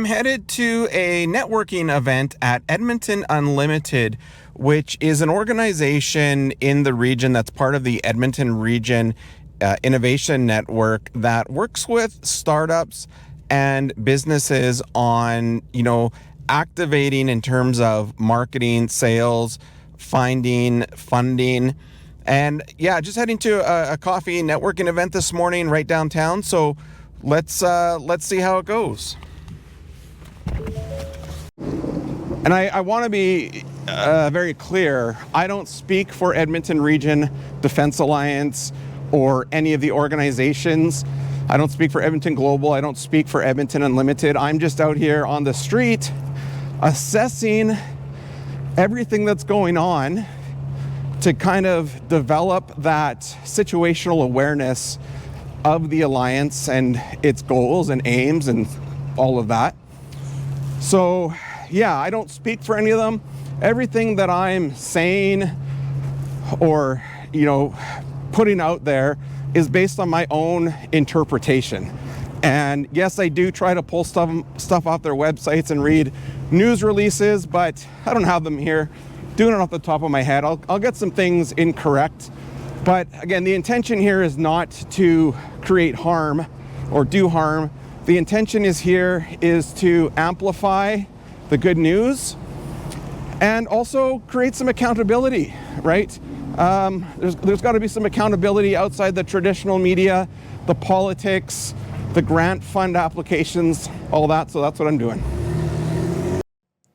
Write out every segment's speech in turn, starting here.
headed to a networking event at Edmonton Unlimited, which is an organization in the region that's part of the Edmonton Region Innovation Network that works with startups and businesses on, activating in terms of marketing, sales, finding funding. And yeah, just heading to a coffee networking event this morning right downtown. So let's see how it goes. And I want to be very clear. I don't speak for Edmonton Region Defence Alliance or any of the organizations. I don't speak for Edmonton Global. I don't speak for Edmonton Unlimited. I'm just out here on the street assessing everything that's going on to kind of develop that situational awareness of the Alliance and its goals and aims and all of that. So yeah, I don't speak for any of them. Everything that I'm saying or, putting out there is based on my own interpretation. And yes, I do try to pull stuff off their websites and read news releases, but I don't have them here. Doing it off the top of my head, I'll get some things incorrect. But again, the intention here is not to create harm or do harm. The intention is to amplify the good news and also create some accountability, right? There's got to be some accountability outside the traditional media, the politics, the grant fund applications, all that. So that's what I'm doing.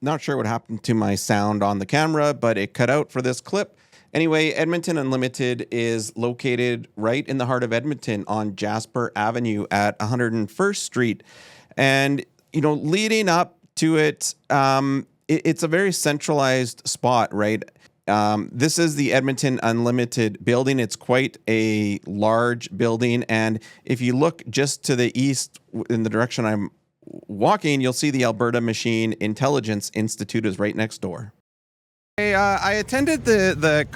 Not sure what happened to my sound on the camera, but it cut out for this clip. Anyway, Edmonton Unlimited is located right in the heart of Edmonton on Jasper Avenue at 101st Street. And, leading up to it, it's a very centralized spot, right? This is the Edmonton Unlimited building. It's quite a large building. And if you look just to the east in the direction I'm walking, you'll see the Alberta Machine Intelligence Institute is right next door. I attended the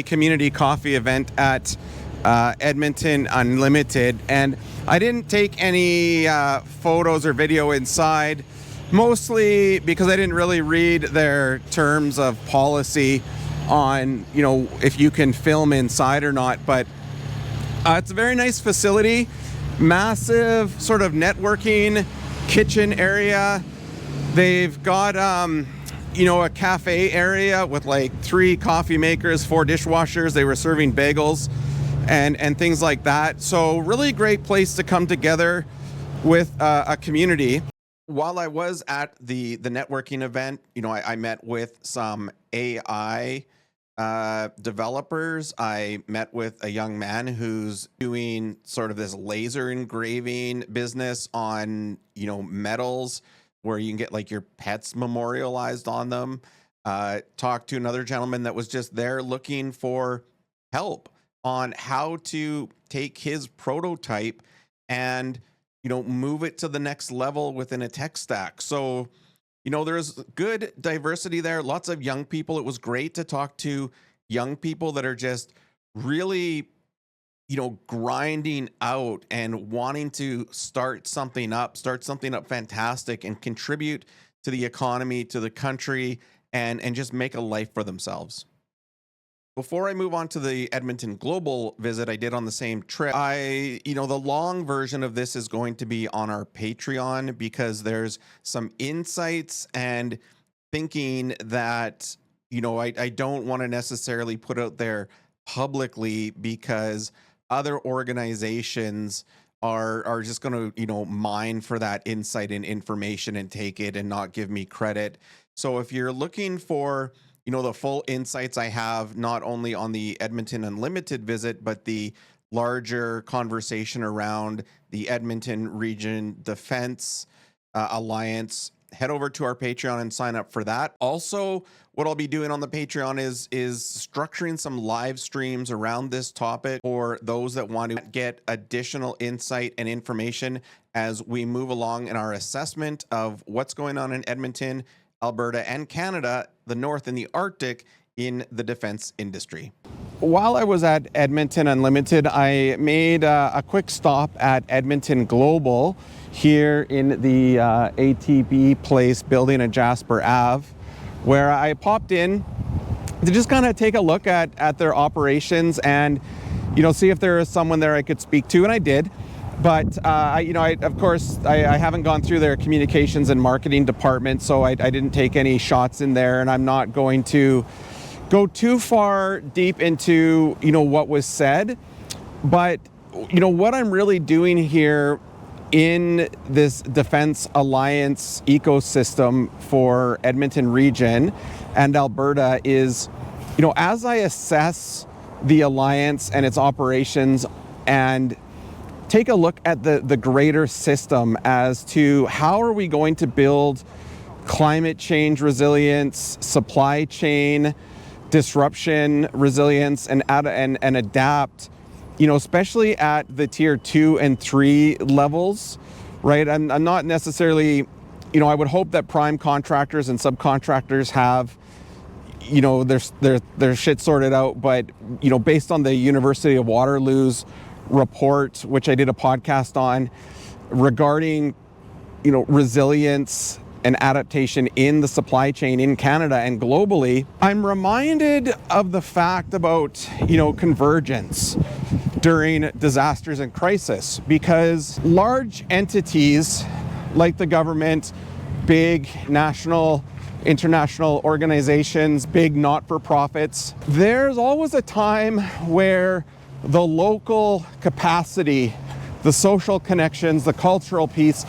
community coffee event at Edmonton Unlimited, and I didn't take any photos or video inside, mostly because I didn't really read their terms of policy on, if you can film inside or not. But it's a very nice facility, massive sort of networking kitchen area. They've got a cafe area with like 3 coffee makers, 4 dishwashers. They were serving bagels and things like that. So really great place to come together with a community. While I was at the networking event, I met with some AI developers. I met with a young man who's doing sort of this laser engraving business on, metals, where you can get like your pets memorialized on them. Talked to another gentleman that was just there looking for help on how to take his prototype and, move it to the next level within a tech stack. So, there's good diversity there, lots of young people. It was great to talk to young people that are just really, grinding out and wanting to start something up fantastic and contribute to the economy, to the country, and just make a life for themselves. Before I move on to the Edmonton Global visit I did on the same trip, the long version of this is going to be on our Patreon, because there's some insights and thinking that, I don't want to necessarily put out there publicly, because other organizations are just going to, mine for that insight and information and take it and not give me credit. So if you're looking for, the full insights I have, not only on the Edmonton Unlimited visit, but the larger conversation around the Edmonton Region Defence Alliance, head over to our Patreon and sign up for that. Also, what I'll be doing on the Patreon is structuring some live streams around this topic for those that want to get additional insight and information as we move along in our assessment of what's going on in Edmonton, Alberta, and Canada, the North, and the Arctic in the defense industry. while I was at Edmonton Unlimited, I made a quick stop at Edmonton Global here in the ATB Place building at Jasper Ave, where I popped in to just kind of take a look at their operations and, see if there is someone there I could speak to, and I did. But of course, I haven't gone through their communications and marketing department, so I didn't take any shots in there, and I'm not going to go too far deep into what was said. But what I'm really doing here in this Defence Alliance ecosystem for Edmonton Region and Alberta is, as I assess the Alliance and its operations and take a look at the greater system as to how are we going to build climate change resilience, supply chain disruption resilience, and adapt, especially at the tier 2 and 3 levels, right? I'm not necessarily, I would hope that prime contractors and subcontractors have, their shit sorted out, but, based on the University of Waterloo's report, which I did a podcast on, regarding, resilience and adaptation in the supply chain in Canada and globally, I'm reminded of the fact about, convergence during disasters and crisis, because large entities like the government, big national, international organizations, big not-for-profits, there's always a time where the local capacity, the social connections, the cultural piece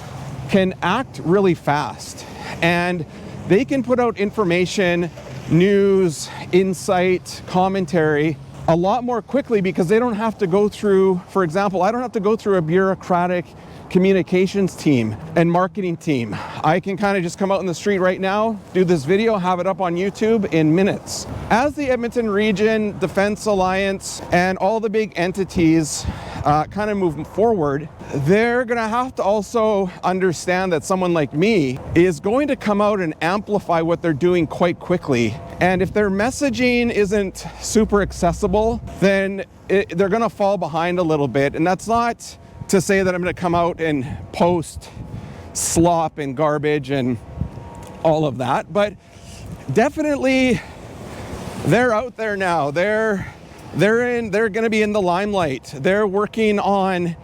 can act really fast, and they can put out information, news, insight, commentary a lot more quickly because they don't have to go through, for example, I don't have to go through a bureaucratic communications team and marketing team. I can kind of just come out in the street right now, do this video, have it up on YouTube in minutes. As the Edmonton Region Defence Alliance and all the big entities kind of move forward, they're gonna have to also understand that someone like me is going to come out and amplify what they're doing quite quickly. And if their messaging isn't super accessible, then they're gonna fall behind a little bit. And that's not to say that I'm going to come out and post slop and garbage and all of that, but definitely they're out there now. They're going to be in the limelight. They're working on,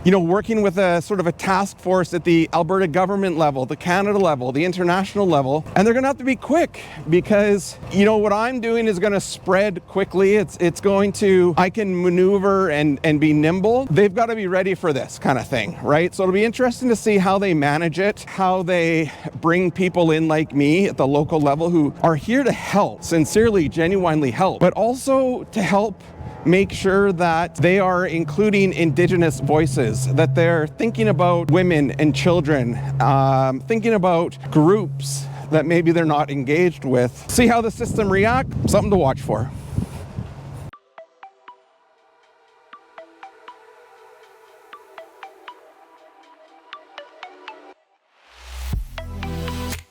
working with a sort of a task force at the Alberta government level, the Canada level, the international level, and they're going to have to be quick because, what I'm doing is going to spread quickly. It's going to, I can maneuver and be nimble. They've got to be ready for this kind of thing, right? So it'll be interesting to see how they manage it, how they bring people in like me at the local level who are here to help, sincerely, genuinely help, but also to help make sure that they are including Indigenous voices, that they're thinking about women and children, thinking about groups that maybe they're not engaged with. See how the system reacts? Something to watch for.